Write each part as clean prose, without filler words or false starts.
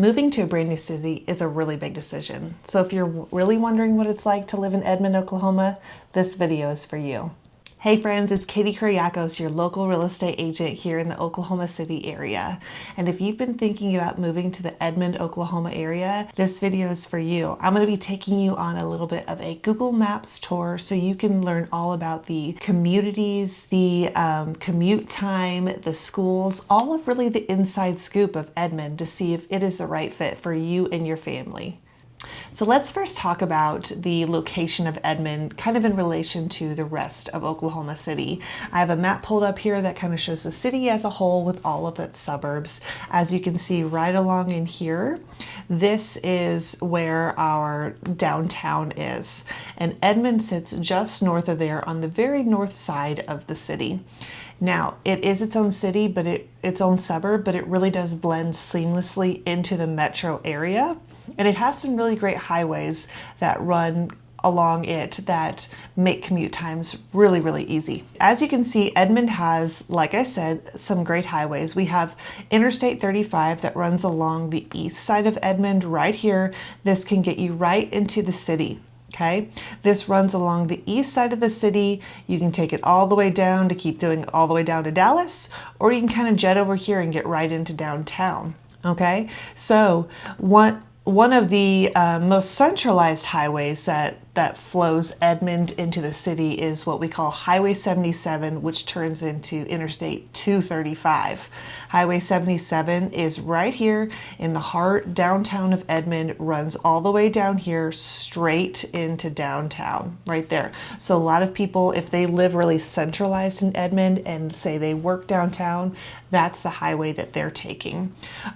Moving to a brand new city is a really big decision. So if you're really wondering what it's like to live in Edmond, Oklahoma, this video is for you. Hey friends, it's Katie Kuriakos, your local real estate agent here in the Oklahoma City area. And if you've been thinking about moving to the Edmond, Oklahoma area, this video is for you. I'm going to be taking you on a little bit of a Google Maps tour so you can learn all about the communities, the commute time, the schools, all of really the inside scoop of Edmond to see if it is the right fit for you and your family. So let's first talk about the location of Edmond kind of in relation to the rest of Oklahoma City. I have a map pulled up here that kind of shows the city as a whole with all of its suburbs. As you can see right along in here, this is where our downtown is. And Edmond sits just north of there on the very north side of the city. Now, it is its own city, but its own suburb, but it really does blend seamlessly into the metro area. And it has some really great highways that run along it that make commute times really, really easy. As you can see, Edmond has, like I said, some great highways. We have Interstate 35 that runs along the east side of Edmond right here. This can get you right into the city. Okay, this runs along the east side of the city. You can take it all the way down to keep doing all the way down to Dallas, or you can kind of jet over here and get right into downtown. Okay, so one of the most centralized highways that flows Edmond into the city is what we call Highway 77, which turns into Interstate 235. Highway 77 is right here in the heart downtown of Edmond, runs all the way down here straight into downtown right there. So a lot of people, if they live really centralized in Edmond and say they work downtown, that's the highway that they're taking.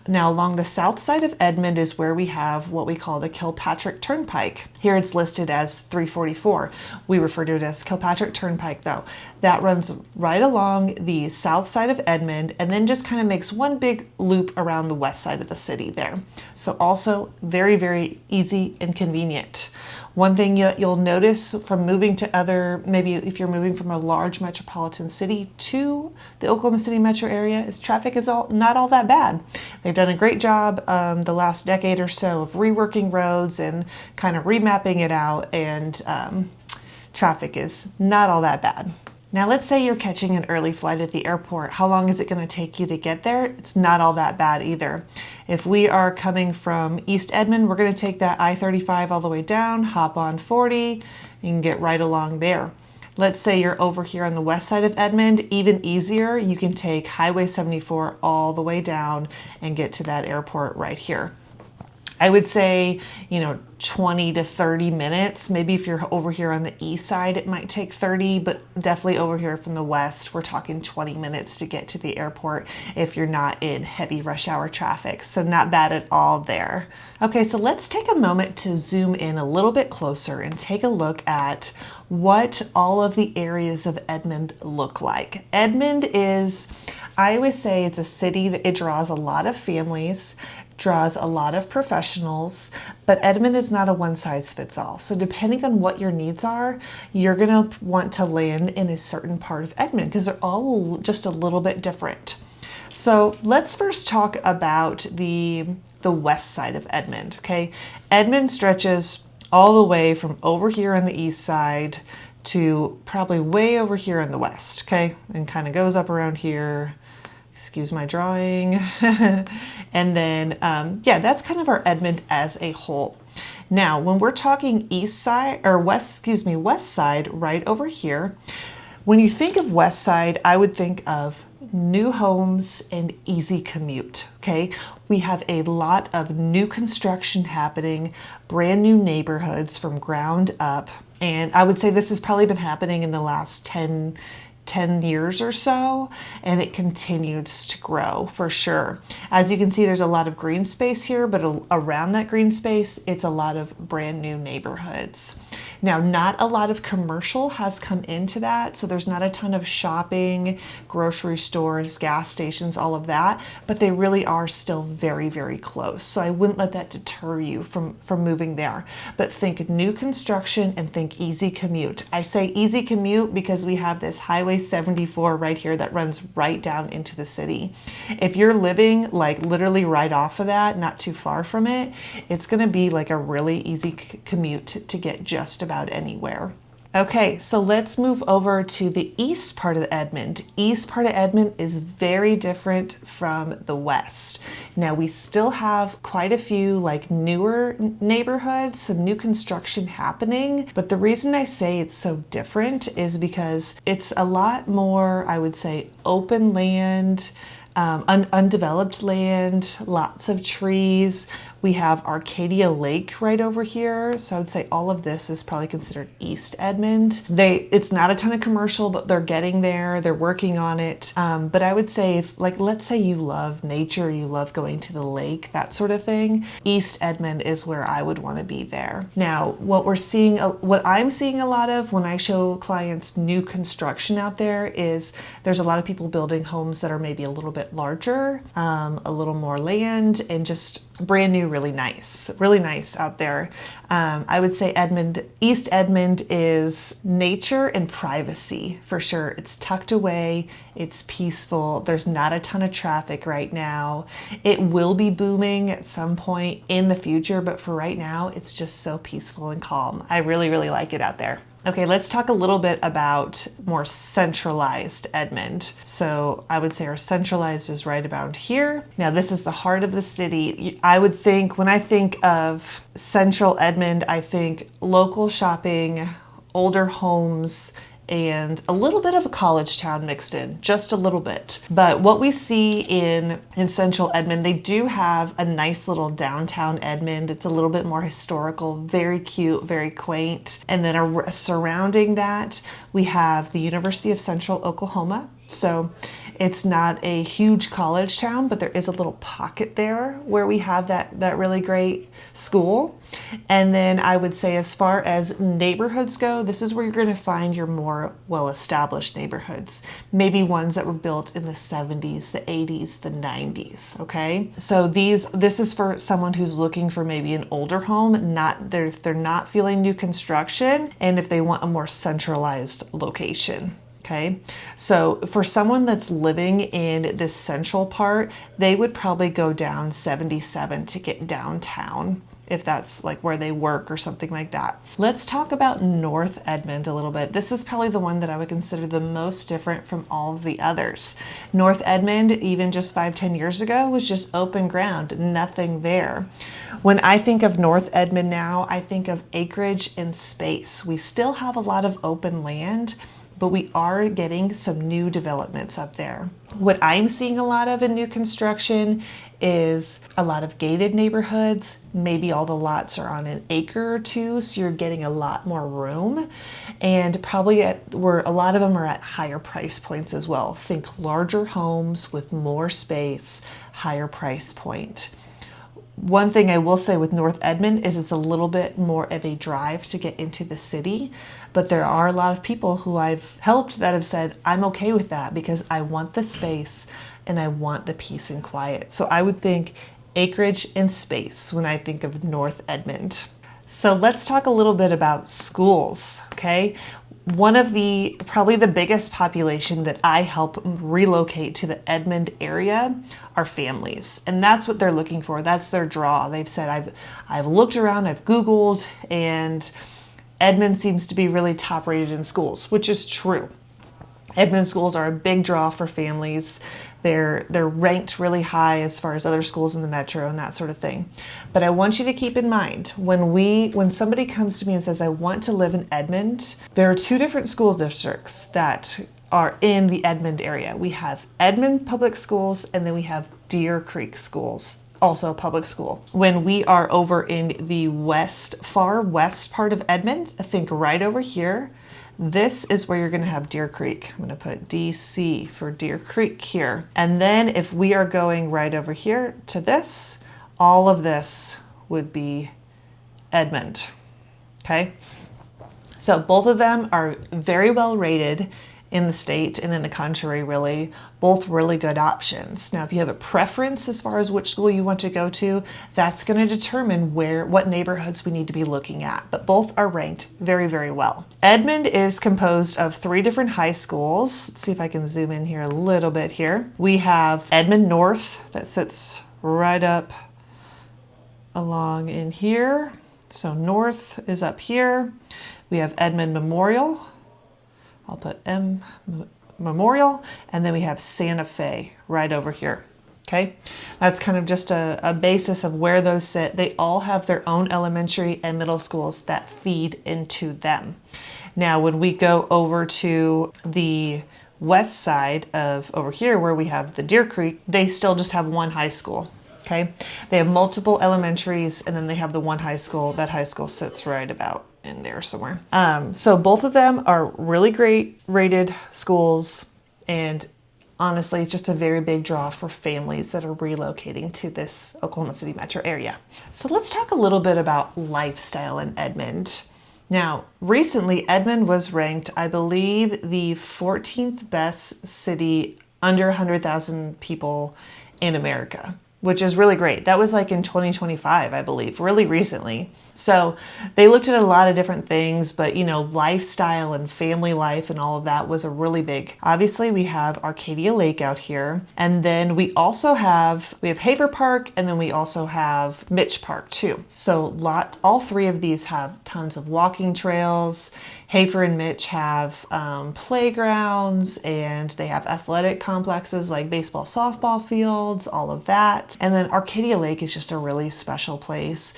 Now along the south side of Edmond is where we have what we call the Kilpatrick Turnpike. Here it's listed as 344. We refer to it as Kilpatrick Turnpike though. That runs right along the south side of Edmond and then just kind of makes one big loop around the west side of the city there. So also very, very easy and convenient. One thing you'll notice from moving to maybe if you're moving from a large metropolitan city to the Oklahoma City metro area, is traffic is not all that bad. They've done a great job the last decade or so of reworking roads and kind of remapping it out, and traffic is not all that bad. Now let's say you're catching an early flight at the airport. How long is it going to take you to get there? It's not all that bad either. If we are coming from East Edmond, we're going to take that I-35 all the way down, hop on 40, you can get right along there. Let's say you're over here on the west side of Edmond, even easier. You can take Highway 74 all the way down and get to that airport right here. I would say, 20 to 30 minutes. Maybe if you're over here on the east side, it might take 30, but definitely over here from the west, we're talking 20 minutes to get to the airport if you're not in heavy rush hour traffic. So not bad at all there. Okay, so let's take a moment to zoom in a little bit closer and take a look at what all of the areas of Edmond look like. Edmond is, I always say it's a city that it draws a lot of families, draws a lot of professionals, but Edmond is not a one-size-fits-all. So depending on what your needs are, you're going to want to land in a certain part of Edmond because they're all just a little bit different. So let's first talk about the west side of Edmond, okay? Edmond stretches all the way from over here on the east side to probably way over here on the west, okay? And kind of goes up around here. Excuse my drawing. And then, that's kind of our Edmond as a whole. Now, when we're talking west side, right over here, when you think of west side, I would think of new homes and easy commute, okay? We have a lot of new construction happening, brand new neighborhoods from ground up. And I would say this has probably been happening in the last 10 years or so, and it continues to grow for sure. As you can see, there's a lot of green space here, but around that green space, it's a lot of brand new neighborhoods. Now, not a lot of commercial has come into that, so there's not a ton of shopping, grocery stores, gas stations, all of that, but they really are still very, very close. So I wouldn't let that deter you from moving there. But think new construction and think easy commute. I say easy commute because we have this Highway 74 right here that runs right down into the city. If you're living like literally right off of that, not too far from it, it's going to be like a really easy commute to get just about anywhere. Okay, so let's move over to the east part of Edmond. East part of Edmond is very different from the west. Now, we still have quite a few like newer neighborhoods, some new construction happening, but the reason I say it's so different is because it's a lot more, I would say, open land, undeveloped land, lots of trees. We have Arcadia Lake right over here. So I would say all of this is probably considered East Edmond. It's not a ton of commercial, but they're getting there. They're working on it. But I would say if, like, let's say you love nature, you love going to the lake, that sort of thing, East Edmond is where I would want to be there. Now, what I'm seeing a lot of when I show clients new construction out there is there's a lot of people building homes that are maybe a little bit larger, a little more land, and just brand new, really nice out there. I would say East Edmond is nature and privacy for sure. It's tucked away, it's peaceful, there's not a ton of traffic right now. It will be booming at some point in the future, but for right now, it's just so peaceful and calm. I really, really like it out there. Okay, let's talk a little bit about more centralized Edmond. So I would say our centralized is right about here. Now this is the heart of the city. I would think, when I think of central Edmond, I think local shopping, older homes, and a little bit of a college town mixed in, just a little bit. But what we see in central Edmond, they do have a nice little downtown Edmond. It's a little bit more historical, very cute, very quaint. And then surrounding that, we have the University of Central Oklahoma. So it's not a huge college town, but there is a little pocket there where we have that really great school. And then I would say as far as neighborhoods go, this is where you're going to find your more well-established neighborhoods. Maybe ones that were built in the 70s, the 80s, the 90s, okay? So this is for someone who's looking for maybe an older home, if they're not feeling new construction, and if they want a more centralized location. Okay, so for someone that's living in this central part, they would probably go down 77 to get downtown, if that's like where they work or something like that. Let's talk about North Edmond a little bit. This is probably the one that I would consider the most different from all of the others. North Edmond, even just 5-10 years ago, was just open ground, nothing there. When I think of North Edmond now, I think of acreage and space. We still have a lot of open land, but we are getting some new developments up there. What I'm seeing a lot of in new construction is a lot of gated neighborhoods. Maybe all the lots are on an acre or two, so you're getting a lot more room. And probably where a lot of them are at higher price points as well. Think larger homes with more space, higher price point. One thing I will say with North Edmond is it's a little bit more of a drive to get into the city, but there are a lot of people who I've helped that have said, I'm okay with that because I want the space and I want the peace and quiet. So I would think acreage and space when I think of North Edmond. So let's talk a little bit about schools, okay? One of probably the biggest population that I help relocate to the Edmond area are families. And that's what they're looking for. That's their draw. They've said, I've looked around, I've Googled, and Edmond seems to be really top rated in schools, which is true. Edmond schools are a big draw for families. They're ranked really high as far as other schools in the metro and that sort of thing. But I want you to keep in mind, when somebody comes to me and says, I want to live in Edmond, there are two different school districts that are in the Edmond area. We have Edmond Public Schools, and then we have Deer Creek Schools, also a public school. When we are over in the far west part of Edmond, I think right over here, this is where you're going to have Deer Creek. I'm going to put DC for Deer Creek here. And then if we are going right over here to this, all of this would be Edmond. Okay. So both of them are very well rated in the state and in the country, really. Both really good options. Now, if you have a preference as far as which school you want to go to, that's going to determine what neighborhoods we need to be looking at. But both are ranked very, very well. Edmond is composed of 3 different high schools. Let's see if I can zoom in here a little bit here. We have Edmond North that sits right up along in here. So North is up here. We have Edmond Memorial. I'll put M Memorial, and then we have Santa Fe right over here. Okay, that's kind of just a basis of where those sit. They all have their own elementary and middle schools that feed into them. Now, when we go over to the west side of over here where we have the Deer Creek, they still just have one high school. Okay, they have multiple elementaries, and then they have the one high school. That high school sits right about in there somewhere. So both of them are really great rated schools, and honestly, it's just a very big draw for families that are relocating to this Oklahoma City metro area. So let's talk a little bit about lifestyle in Edmond. Now, recently, Edmond was ranked, I believe, the 14th best city under 100,000 people in America, which is really great. That was like in 2025, I believe, really recently. So they looked at a lot of different things, but lifestyle and family life and all of that was a really big. Obviously, we have Arcadia Lake out here, and then we have Haver Park, and then we also have Mitch Park too. So all 3 of these have tons of walking trails. Haver and Mitch have playgrounds, and they have athletic complexes like baseball, softball fields, all of that. And then Arcadia Lake is just a really special place.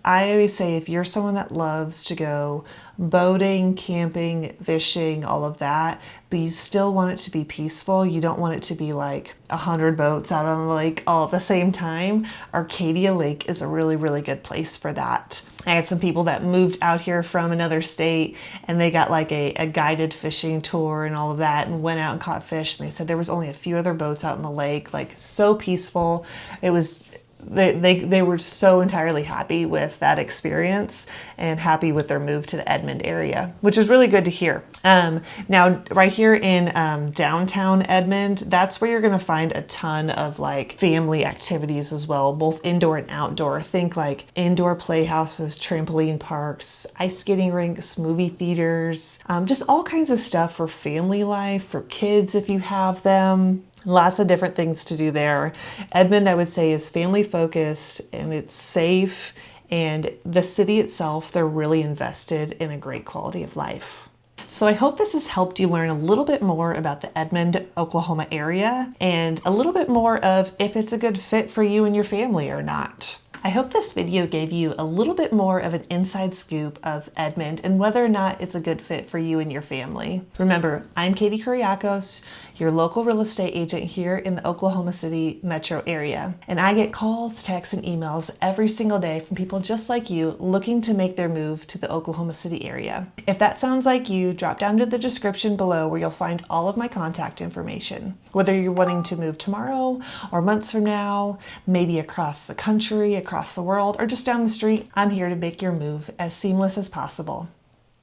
I always say if you're someone that loves to go boating, camping, fishing, all of that, but you still want it to be peaceful, you don't want it to be like 100 boats out on the lake all at the same time, Arcadia Lake is a really, really good place for that. I had some people that moved out here from another state, and they got like a guided fishing tour and all of that, and went out and caught fish, and they said there was only a few other boats out in the lake, like so peaceful. It was they were so entirely happy with that experience and happy with their move to the Edmond area, which is really good to hear. Now, right here in downtown Edmond, that's where you're going to find a ton of like family activities as well, both indoor and outdoor. Think like indoor playhouses, trampoline parks, ice skating rinks, movie theaters, just all kinds of stuff for family life, for kids if you have them. Lots of different things to do there. Edmond, I would say, is family focused, and it's safe, and the city itself, they're really invested in a great quality of life. So I hope this has helped you learn a little bit more about the Edmond, Oklahoma area, and a little bit more of if it's a good fit for you and your family or not. I hope this video gave you a little bit more of an inside scoop of Edmond and whether or not it's a good fit for you and your family. Remember, I'm Katie Kuriakos, your local real estate agent here in the Oklahoma City metro area. And I get calls, texts, and emails every single day from people just like you looking to make their move to the Oklahoma City area. If that sounds like you, drop down to the description below where you'll find all of my contact information. Whether you're wanting to move tomorrow or months from now, maybe across the country, across the world, or just down the street, I'm here to make your move as seamless as possible.